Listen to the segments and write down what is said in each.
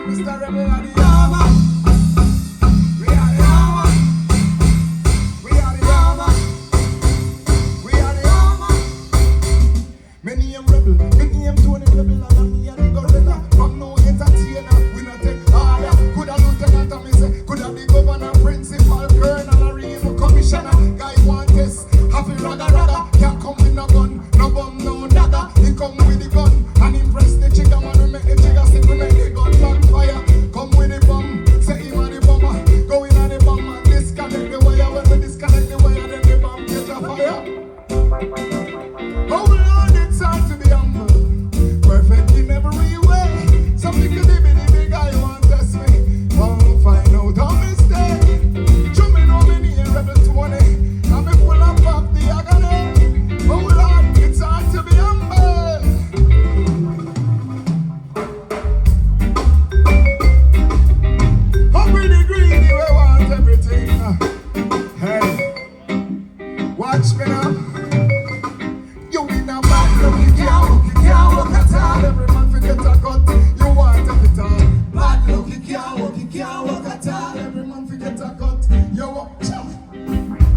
Mr. Rebel and the Armor. We are the Armor. We are the Armor. We are the Armor. Many am Rebel, many am Tony Rebel, and me and the Gorilla. From no entertainer, we not take order. Coulda lieutenant and me say, coulda the governor, principal, colonel, or even commissioner. Guy want this, happy raga raga. Can't come with no gun, no bomb, no dagger. He come with the gun and impress the trigger man. We make the trigger stick, we make the gun backfire. Come with the bomb, say him and the bomber. Go in on the bomb and disconnect the wire. When we disconnect the wire, then the bomb catch a fire. Oh Lord, it's time to be humble. Perfect in every way. Something to the big guy want test me. Won't find out how mistake. Show me no many in Rebel 20. I'm full of pop the agony. Oh Lord, it's time to be humble. Hungry the greedy, we want everything. Hey, watch me now. You in a bad look, you can't walk at all. Every man forget a cut, you want it all. Bad look, you can't walk at all. Every man forget a cut, you walk chuff.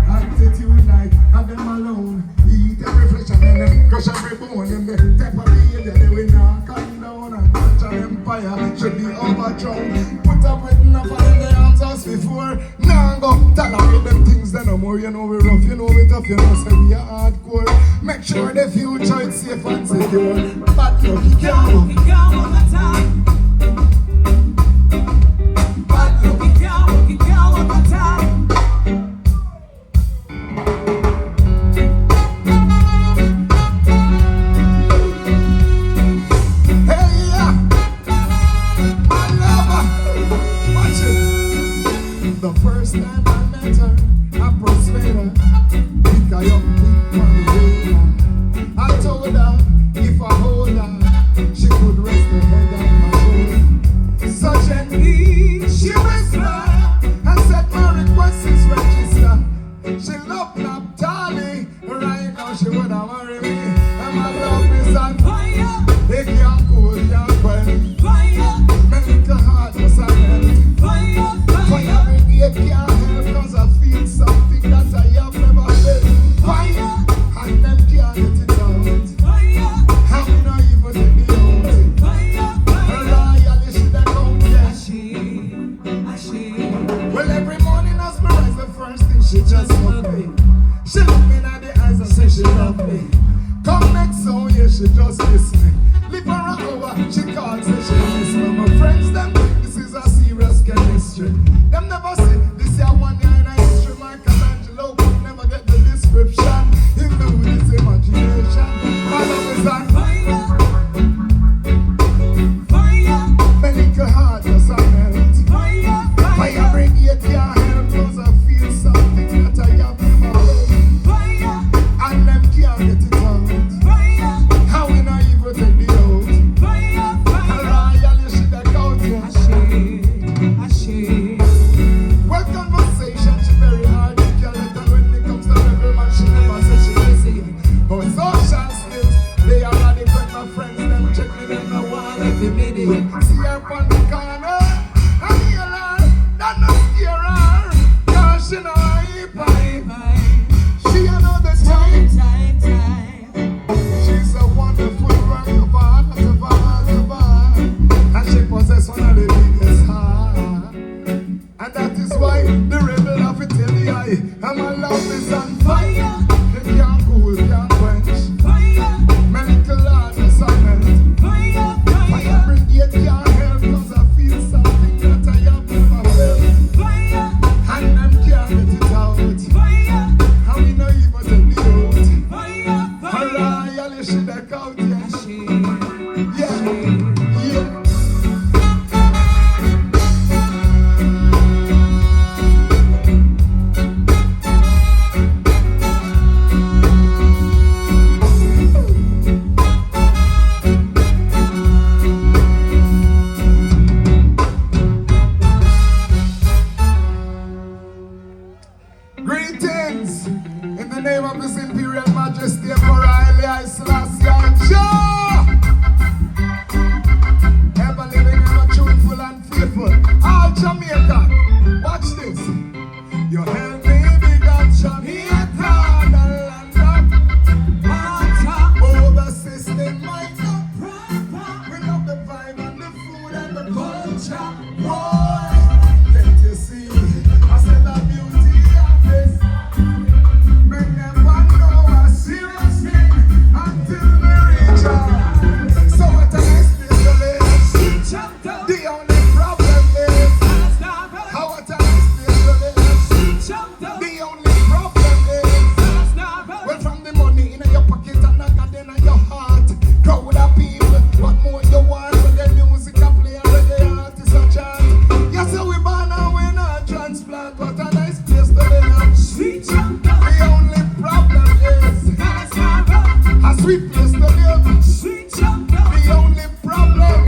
Attitude like, have them alone. Eat every flesh and then crush every bone. Them the type of behavior they will not come down and touch an empire should be overthrown. Put up with enough of them, they answer us before. Now go tell them with them things they no more. You know we rough, you know we tough, you know say we are hardcore. Make sure the future is safe and secure. Bad luck, you can't walk at all. Bad luck, you can't walk at all. Hey, yeah. My lover. Watch it. The first time I met her, I persuaded her. Pick her up, I told her if I hold her, she could rest her head on my shoulder. So gently she whispered and said my request is registered. She loved Naphtali, right now she woulda marry me. And my love is on fire. They can't cool, can't quench. Fire. My little heart was a melt. Fire, fire. Brigade can't help 'cause I feel something that I have never felt. Fire. And them can't get it out. And we not even Jamaican. Watch this. You help me big up Jamaica, the land of water. Oh, the system might not proper. We love the vibe and the food and the culture. Boy, can't you see? I said the beauty of this. Make them know a serious thing until we reach out. So what a nice place to live. The only problem is how what a nice place to live. The only problem is well, from the money in your pocket and not in your heart. Crowd of people, what more you want? Reggae music a play and reggae artists a chant. Yes, so we born and we not transplant. What a nice place to live. Sweet the only problem is a sweet place to live. Sweet the only problem.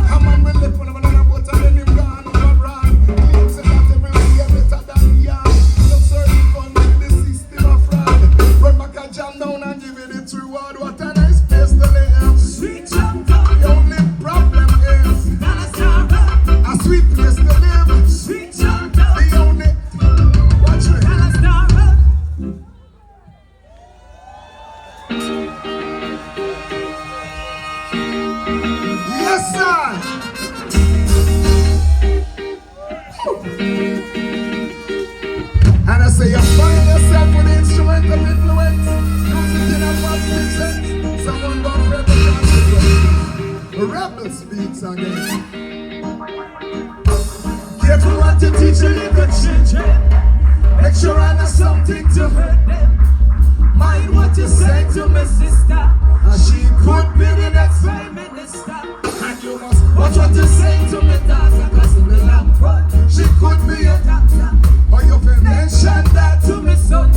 Come on, we live on a boat and then him gone abroad. He say that everywhere better than yard. Look certain fun with the system of fraud. Run back a jam down and give it its reward. What a nice place to live. Sweet the only problem is a sweet place to live. Sweet the only. Watch me. Yes, sir. And I say you find yourself with instrumental influence, music in a positive sense. Someone got rebel consequence. Rebel speaks again. Careful what you teach your little children. Make sure I know something to hurt them. Mind what you say to my sister. She could be the next prime minister. And you must watch what you say to me daughter. Cause in the long run, she could be a doctor. Or you can mention that to me son. I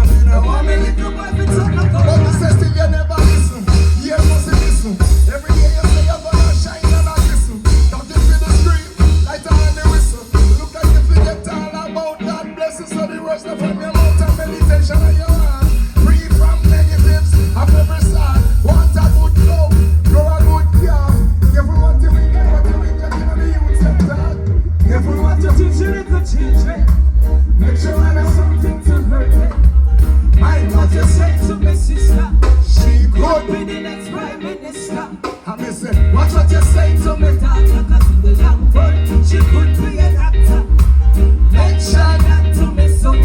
mean I want me little boy to talk about. But you say still you never listen. You must listen. Every day you say you're gonna shine and I listen. Don't you feel the scream, light on the whistle. Look like you forget all about God blessings. So the words that from your mouth and meditation on your heart. Free from negatives of every side. Want a good flow, grow a good yard. Careful what you wicked, what you wicked, you know the youth sector. Careful what you teach your little children. Make sure I have something to hurt them. Mind what you say to my sister. She could be the next prime minister. I may say, watch what you say to my daughter. Cause in the long run, she could be an actor. Mention that to me son.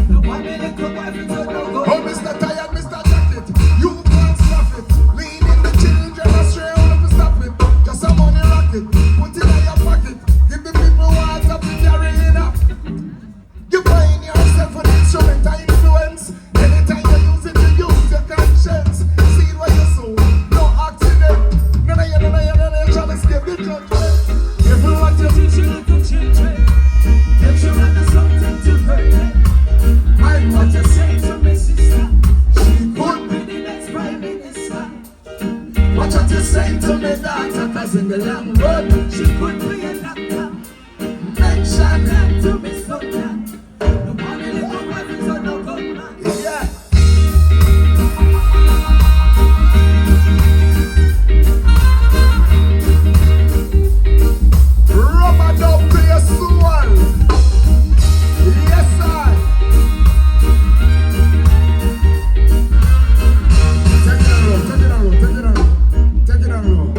No one may let go by it. Oh, Mr. Tired, Mr. Jacket, you can't stop it. Leading the children astray, all of stop it. Just a money rocket, put it in your pocket. Give the people water to carry it up. You buying yourself with instrumental influence. Anytime you use it, you use your conscience. See what you sow, no accident. None of you trying to escape the judgment. Careful what you teach your little children. Make sure I know something to hurt them. And what you say to me sister. She could be the next prime minister. Watch what you say to me daughter. Cause in the long run, she could be a doctor. Mention that to me son. The money little weapons are no gunman. Yeah. Rubber dub to your soul. Yes, sir. Take it on road, take it on road, take it on road, take it on road.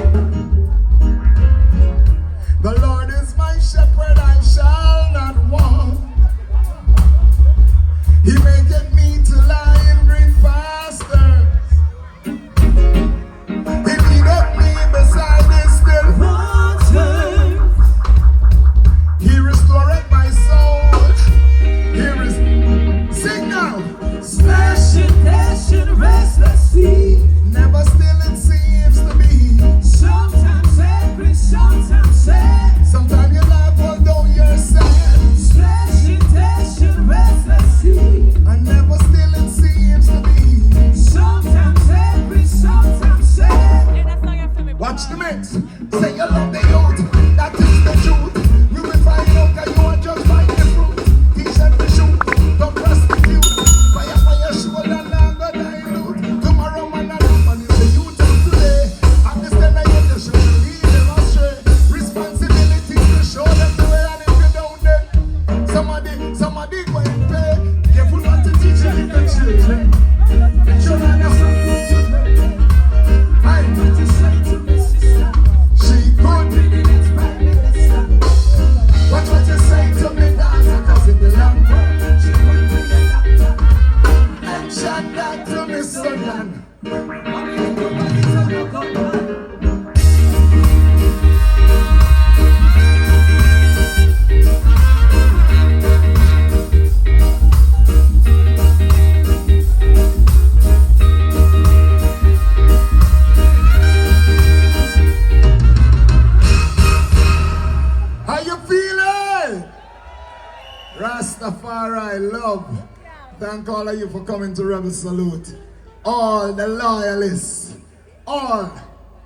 The Lord is my shepherd, I shall not want. He maketh me to lie in green pastures. He leadeth me beside the still waters. He restoreth my soul. Here is sing now. Splashing, dashing, restless sea. Never still it seems to be. Sometimes angry, sometimes sad. Sometimes you laugh although you're sad. Splashing, dashing, restless sea. And never still it seems to be. Sometimes angry, sometimes sad. Watch the mix. Say you love the youth. That is the truth. We will find out that you are just find the fruit. T-shirt to shoot. Don't prostitute. Fire, shoulder, now go dilute. Tomorrow man, I love man is the youth of today. I'm the stand I get the show. Lead them astray. Responsibility to Alright, love. Thank all of you for coming to Rebel Salute. All the loyalists, all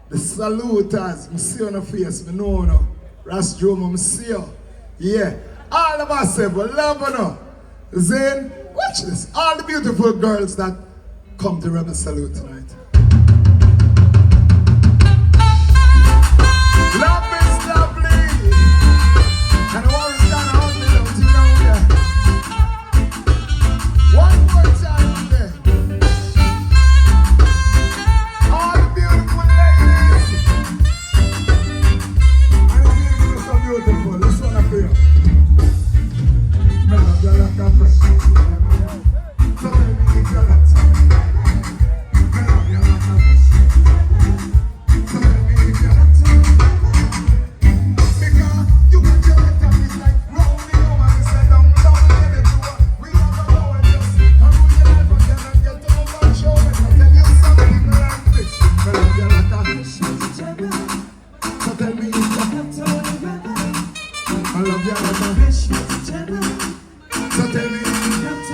the saluters, I see on the face, I know no. Rastrom, I see you. Yeah. All of us say, we love you. Zane, watch this. All the beautiful girls that come to Rebel Salute tonight. Love is lovely. And the world is kind of ugly, don't you know that? One more time there. All the beautiful ladies. And the beautiful, so beautiful. This one up here. Remember, you're like a friend. So let me give you that. Remember, you're like a friend. So let me give you that. Because you got your head up, it's like rolling over. You say, don't let it go. We don't go and just rule your life again and get to the show. And I'll tell you something like this. Remember, you're like a friend. So tell me if you're I love you like a so tell me because I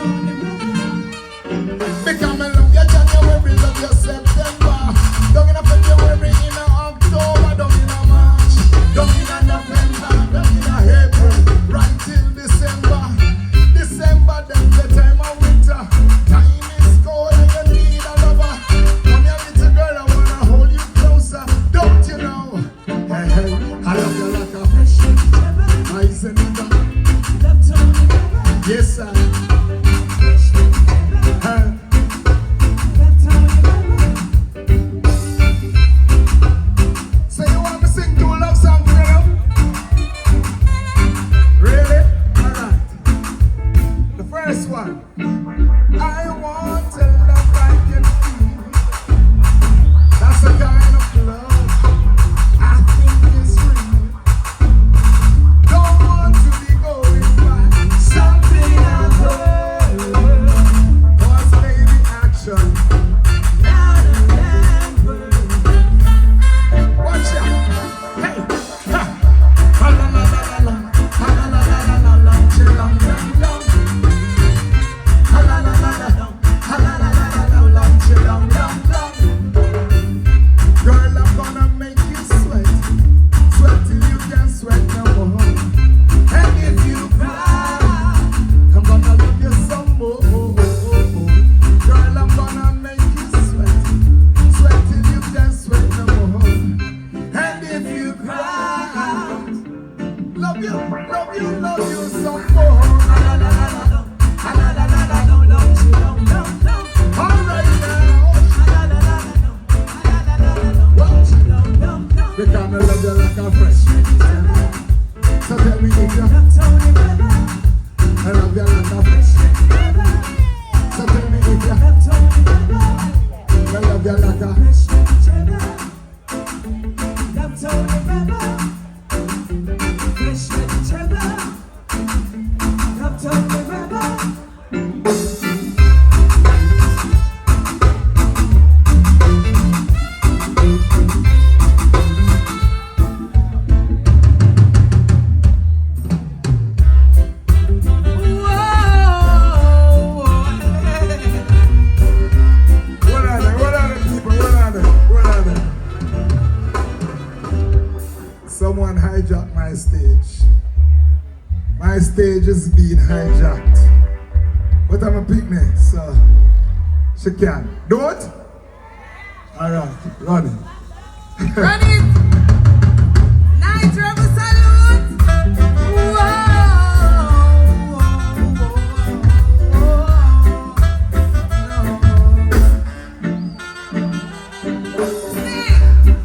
love you January, love you September. Don't in February, in October, don't in March, don't in November, don't in April, right till December. December, then the time of winter. Time is cold and you need a lover. Come here, little girl, I wanna hold you closer. Don't you know? Hey, hey, I love you like a I said it. Yes, sir. So you want me to sing two love songs for them? Really? Alright. The first one. I want to love like you feel. That's the kind of love I think is real. Don't want to be going back. Something I've heard. Cause baby action. Not a bad word. Watch out. Hey. Ha. Ha la la la la la. Ha la la la la la la. Chillam dum dum. Ha la la la la la. Ha la la la la la la. Chillam dum dum. Girl, I'm gonna make you sweat. Sweat till you can't sweat no more. And if you cry, I'm gonna love you some more. Girl, I'm gonna make you sweat. Sweat till you can't sweat no more. And if you cry, love you some more. Alright now. Because I love you like a friend. So tell me if you I love you like a friend. So tell me if you I love you like a What are the people? What are they? Someone hijacked my stage. My stage is being hijacked. But I'm a picnic, so she can. Do it? Alright, run it. Run it! Night Rebel Salute!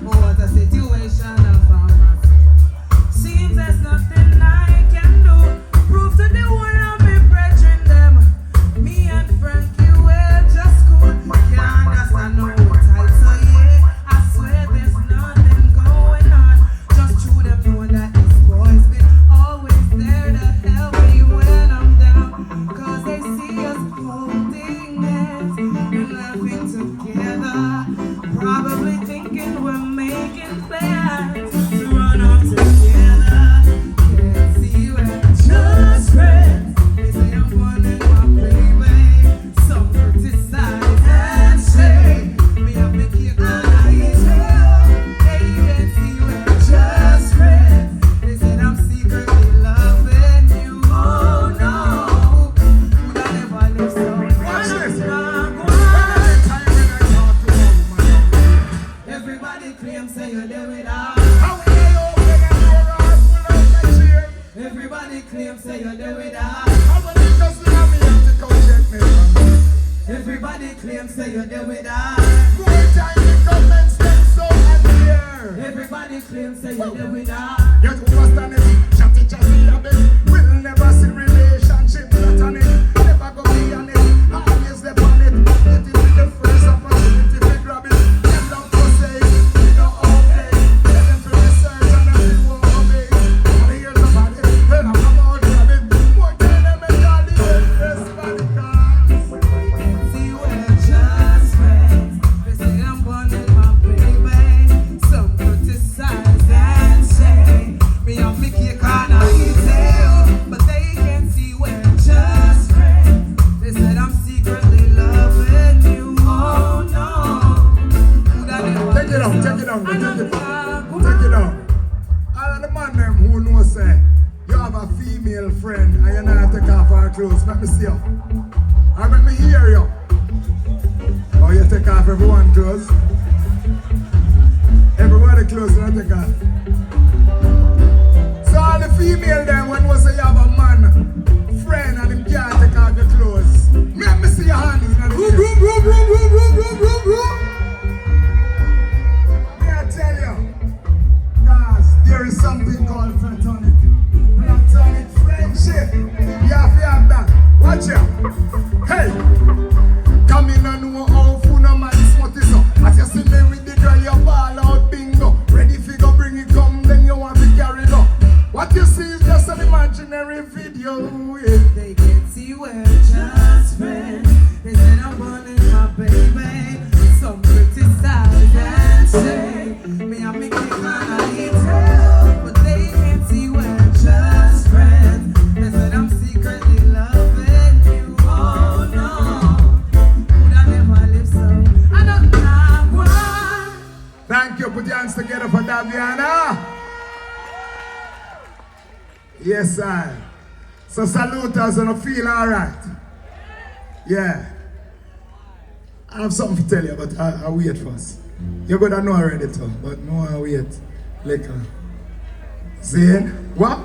What a situation I found myself. Seems there's nothing I can do. Prove to the one of me brethren them. Me and Frankie were just cool. Can't understand no tight, so yeah. I swear there's nothing going claim say you're there with us. I'm gonna just love me and to come check me. Everybody claim say you're there with us. More time the comments them so unclear. Everybody claim say you're there with us. Yet who was done it? Chatty chatty a bit. We'll never see relationship platonic. Never go beyond it. Always step on it. Get it with the first opportunity to grab it. Them love to say we don't obey. Let them to research and then we won't obey. And here's about it. Then I'm about to grab it. More time them make all the best body cars. See we're just friends. They say I'm born with my baby. Some criticize and say me and me cake and I eat it. But they can't see we're just friends. They said I'm secretly loving you. Oh no. Take it down, take it down, take it down. Take it down. All of the man them who know say you have a female friend and you not take off her clothes. Let me see you. Or let me hear you. Oh, you take off everyone's clothes? Everybody clothes you take off. So all the female them when you say you have a man friend and him can't take off your clothes. Let me see your hand in the air. May I tell you, guys, there is something called platonic. Platonic friendship. You have to have that. Watch out. Hey, come in and know how full no man smut is up. As you see me with the girl, you ball out bingo. Ready for go bring it come, then you want to carry it up. What you see is just an imaginary video. Yeah. They can't see we're just friends. They said I'm born with my baby. Some criticize and say me and me cake and I eat it. But they can't see we're just friends. They said I'm secretly loving you. Oh no, would I never live so? I don't know why. Thank you. Put your hands together for Daviana. Yes, sir. So salute us and feel alright. Yeah. I have something to tell you, but I'll wait first. You're gonna know already too, but no, I'll wait later. Zane, what?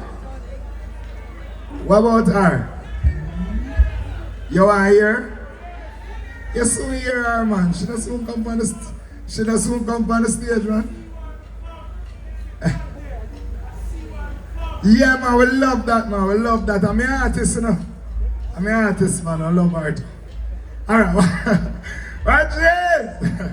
What about her? You want here? You soon hear her, man. She does soon come on the stage, man. Yeah, man, we love that, man. We love that. I'm an artist, you know. I'm an artist, man. I love art. All right. Watch this.